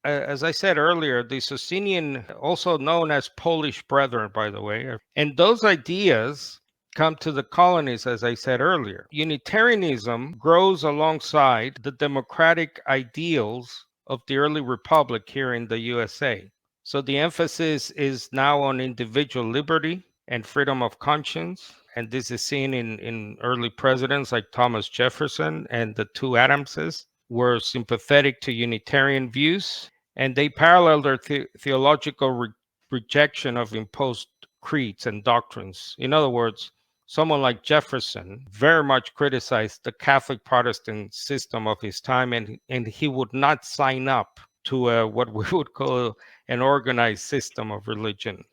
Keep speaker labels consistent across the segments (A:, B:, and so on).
A: as I said earlier, the Socinian, also known as Polish Brethren, by the way, and those ideas come to the colonies, as I said earlier. Unitarianism grows alongside the democratic ideals of the early republic here in the USA. So the emphasis is now on individual liberty and freedom of conscience. And this is seen in early presidents like Thomas Jefferson, and the two Adamses were sympathetic to Unitarian views, and they parallel their theological rejection of imposed creeds and doctrines. In other words, someone like Jefferson very much criticized the Catholic Protestant system of his time, and he would not sign up to what we would call an organized system of religion,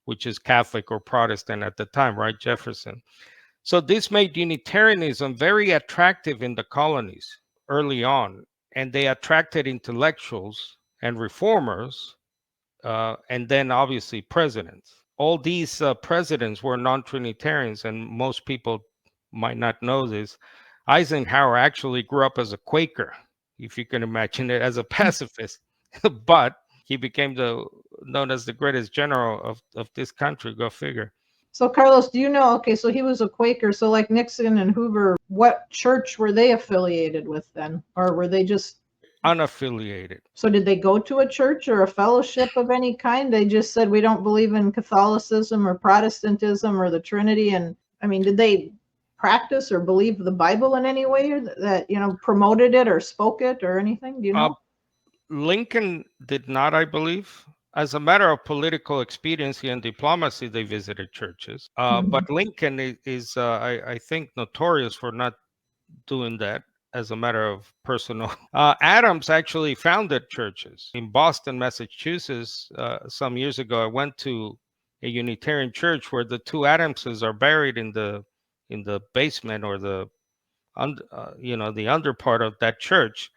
A: which is Catholic or Protestant at the time, right, Jefferson? So this made Unitarianism very attractive in the colonies early on, and they attracted intellectuals and reformers, and then obviously presidents. All these presidents were non-Trinitarians, and most people might not know this. Eisenhower actually grew up as a Quaker, if you can imagine it, as a pacifist, but he became known as the greatest general of this country. Go figure.
B: So Carlos, do you know, okay, so he was a Quaker, so like Nixon and Hoover, what church were they affiliated with then? Or were they just
A: unaffiliated?
B: So did they go to a church or a fellowship of any kind? They just said, we don't believe in Catholicism or Protestantism or the Trinity. And I mean, did they practice or believe the Bible in any way that, promoted it or spoke it or anything? Do you know?
A: Lincoln did not, I believe. As a matter of political expediency and diplomacy, they visited churches. But Lincoln is I think, notorious for not doing that as a matter of personal. Adams actually founded churches in Boston, Massachusetts. Some years ago, I went to a Unitarian church where the two Adamses are buried in the basement, or the the under part of that church.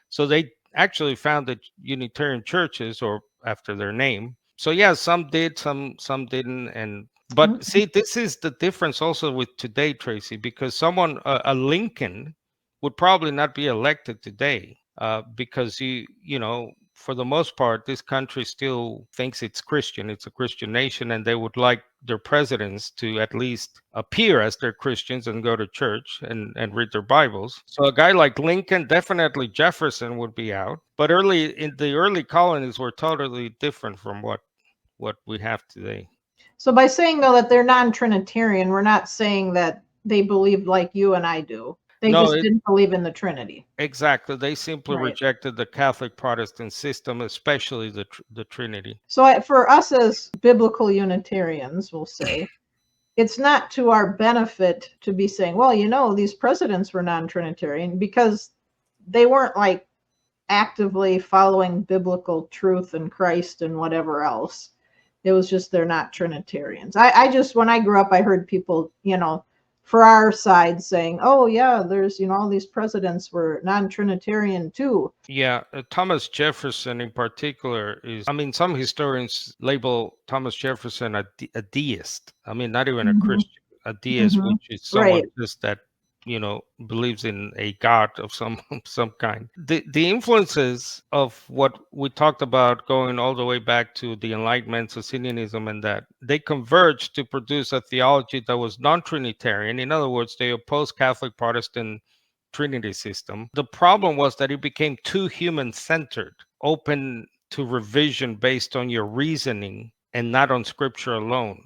A: So they actually founded Unitarian churches, or after their name. So yeah, some did, some didn't, and but see, this is the difference also with today, Tracy, because someone, a Lincoln, would probably not be elected today, because for the most part, this country still thinks it's Christian. It's a Christian nation, and they would like their presidents to at least appear as they're Christians and go to church and read their Bibles. So a guy like Lincoln, definitely Jefferson, would be out. But in the early colonies were totally different from what we have today.
B: So by saying, though, that they're non-Trinitarian, we're not saying that they believe like you and I do. They just didn't believe in the Trinity.
A: Exactly. They simply rejected the Catholic Protestant system, especially the Trinity.
B: So for us as biblical Unitarians, we'll say, it's not to our benefit to be saying, well, these presidents were non-Trinitarian, because they weren't like actively following biblical truth and Christ and whatever else. It was just they're not Trinitarians. I just, when I grew up, I heard people, for our side saying, oh yeah, there's, all these presidents were non-Trinitarian too.
A: Yeah, Thomas Jefferson in particular some historians label Thomas Jefferson a deist. Not even a Christian, a deist, which is someone just that, believes in a god of some kind. The influences of what we talked about, going all the way back to the Enlightenment, Socinianism, and that, they converged to produce a theology that was non-Trinitarian. In other words, they opposed Catholic Protestant Trinity system. The problem was that it became too human-centered, open to revision based on your reasoning and not on Scripture alone.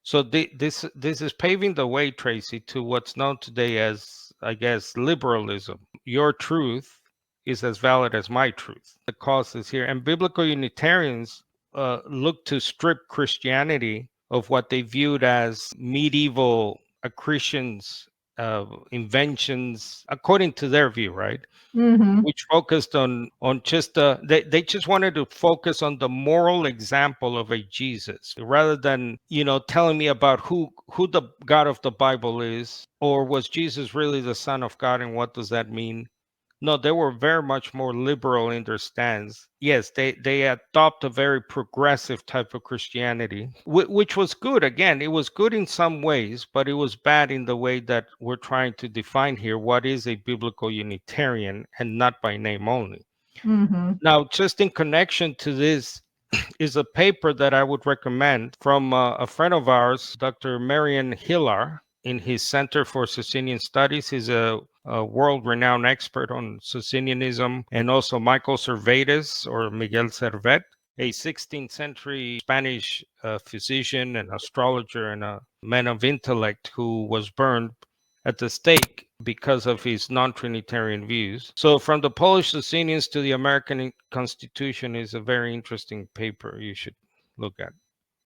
A: So this is paving the way, Tracy, to what's known today as, I guess, liberalism. Your truth is as valid as my truth. The cause is here. And biblical Unitarians look to strip Christianity of what they viewed as medieval accretions, inventions, according to their view, right? Which focused on just they just wanted to focus on the moral example of a Jesus, rather than telling me about who the God of the Bible is, or was Jesus really the Son of God, and what does that mean. No, they were very much more liberal in their stance. Yes, they adopt a very progressive type of Christianity, which was good. Again, it was good in some ways, but it was bad in the way that we're trying to define here what is a biblical Unitarian, and not by name only. Now, just in connection to this is a paper that I would recommend from a friend of ours, Dr. Marian Hillar, in his Center for Socinian Studies. He's a world-renowned expert on Socinianism, and also Michael Servetes, or Miguel Servet, a 16th century Spanish physician and astrologer and a man of intellect who was burned at the stake because of his non-Trinitarian views. So from the Polish Socinians to the American Constitution is a very interesting paper you should look at.